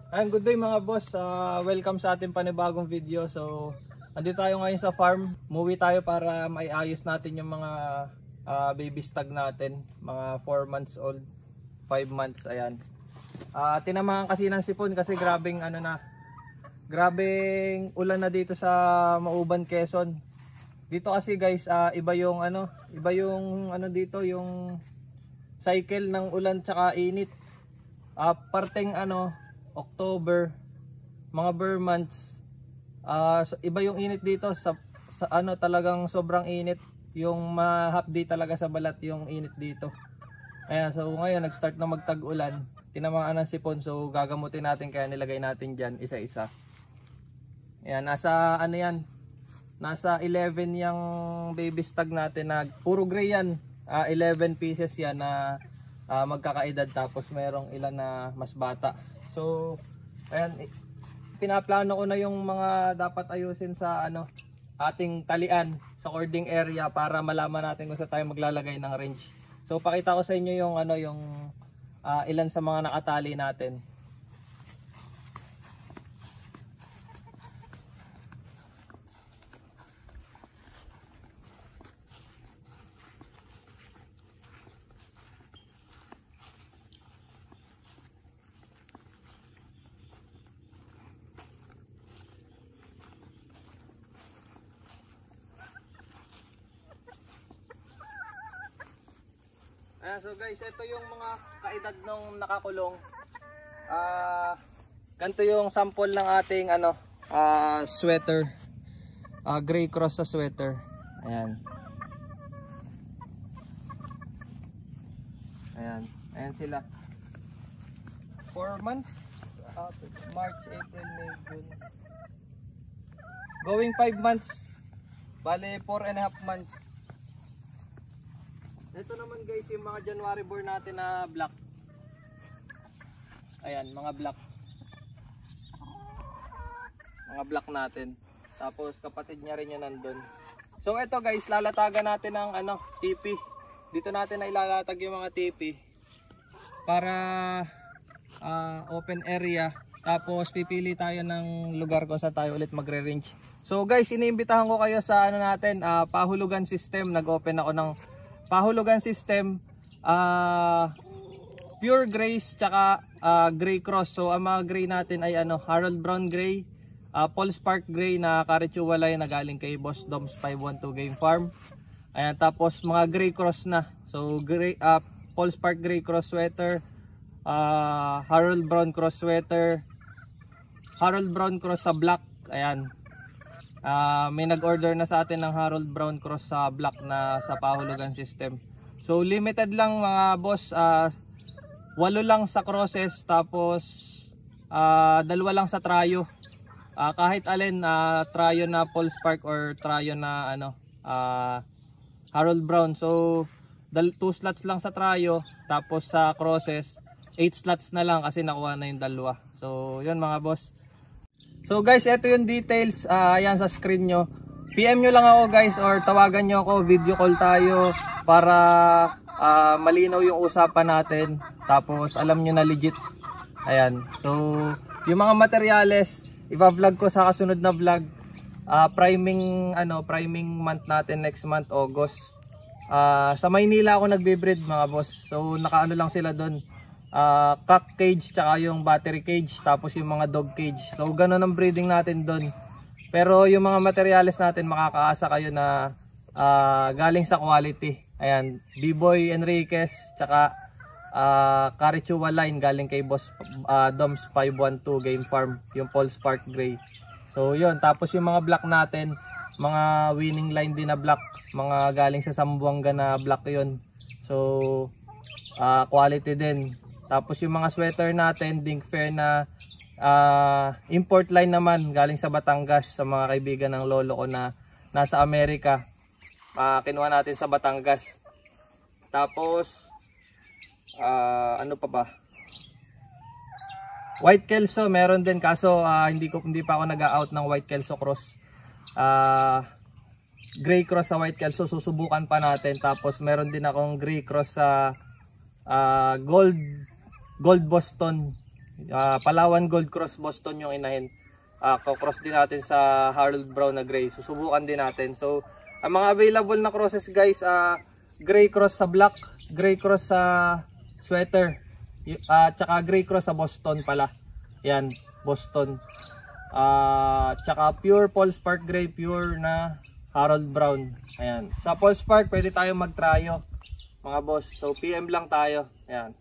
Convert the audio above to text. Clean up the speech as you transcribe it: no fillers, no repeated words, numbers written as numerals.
Good day mga boss, welcome sa ating panibagong video. So andito tayo ngayon sa farm. Umuwi tayo para maiayos natin yung mga baby stag natin, mga 4 months old, 5 months, ayan. Tinamahan kasi ng sipon kasi grabing grabing ulan na dito sa Mauban, Quezon. Dito kasi guys, iba yung dito yung cycle ng ulan tsaka init. Parteng October, mga bare months, iba yung init dito sa talagang sobrang init, yung mahapdi talaga sa balat yung init dito. Ayan, so ngayon nag-start na magtag-ulan, tinamaan ng sipon, so gagamutin natin, kaya nilagay natin dyan isa-isa. Ayan, nasa nasa 11 yung baby stag natin na puro gray yan, 11 pieces yan na magkakaedad, tapos merong ilan na mas bata. So ayan, pinaplano ko na yung mga dapat ayusin sa ating talian sa cording area para malaman natin kung saan tayo maglalagay ng range. So pakita ko sa inyo yung ilan sa mga nakatali natin. So guys, ito yung mga kaedad nung nakakulong. Ganito yung sample ng ating sweater. Gray cross sa sweater. Ayan. Ayan sila. 4 months. March, April, May, June. Going 5 months. Bale 4.5 months. Ito naman guys yung mga January born natin na black. Ayan, mga black. Mga black natin. Tapos kapatid niya rin yun nandun. So ito guys, lalatagan natin ng TP. Dito natin na ilalatag yung mga TP para open area. Tapos pipili tayo ng lugar kung saan tayo ulit magre-range. So guys, iniimbitahan ko kayo sa pahulugan system. Nag-open ako ng pahulugan system, pure grays tsaka gray cross. So ang mga gray natin ay Harold Brown Gray, Paul Spark Gray na Karichuwalay na galing kay Boss Doms 512 Game Farm. Ayan, tapos mga gray cross na. So gray, Paul Spark Gray cross sweater, Harold Brown cross sweater, Harold Brown cross sa black. Ayan. May nag-order na sa atin ng Harold Brown cross sa black na sa pahulugan system. So limited lang mga boss, 8 lang sa crosses, tapos 2 lang sa trayo. Kahit alin, trayo na Paul Spark or trayo na Harold Brown. So 2 slots lang sa trayo, tapos sa crosses 8 slots na lang kasi nakuha na yung 2. So yun mga boss. So guys, ito yung details, ayan sa screen nyo. PM nyo lang ako guys or tawagan nyo ako, video call tayo para malinaw yung usapan natin. Tapos alam nyo na legit. Ayan, so yung mga materyales, iba-vlog ko sa kasunod na vlog. Priming month natin next month, August. Sa Maynila ako nagbe-breed mga boss. So nakaano lang sila doon. Cock cage tsaka yung battery cage, tapos yung mga dog cage. So ganun ang breeding natin doon. Pero yung mga materials natin, makakaasa kayo na galing sa quality. Ayan, B-Boy Enriquez tsaka Karichuwalay galing kay Boss Doms 512 Game Farm, yung Paul Spark Gray. So yun, tapos yung mga black natin, mga winning line din na black, mga galing sa Zamboanga na black yun. So quality din. Tapos yung mga sweater natin, Dink Fair na import line naman, galing sa Batangas, sa mga kaibigan ng lolo ko na nasa Amerika. Kinuha natin sa Batangas. Tapos ano pa ba? White Kelso meron din, kaso hindi pa ako nag-out ng White Kelso cross. Gray cross sa White Kelso, susubukan pa natin. Tapos meron din akong gray cross sa Gold Boston Palawan Gold Cross Boston yung inahin. Cross din natin sa Harold Brown na gray. Susubukan din natin. So, ang mga available na crosses guys, gray cross sa black, gray cross sa sweater, tsaka gray cross sa Boston pala. Yan, Boston. Tsaka pure Paul Spark gray, pure na Harold Brown. Ayan. Sa Paul Spark, pwede tayong mag-tryo, mga boss. So, PM lang tayo. Ayan.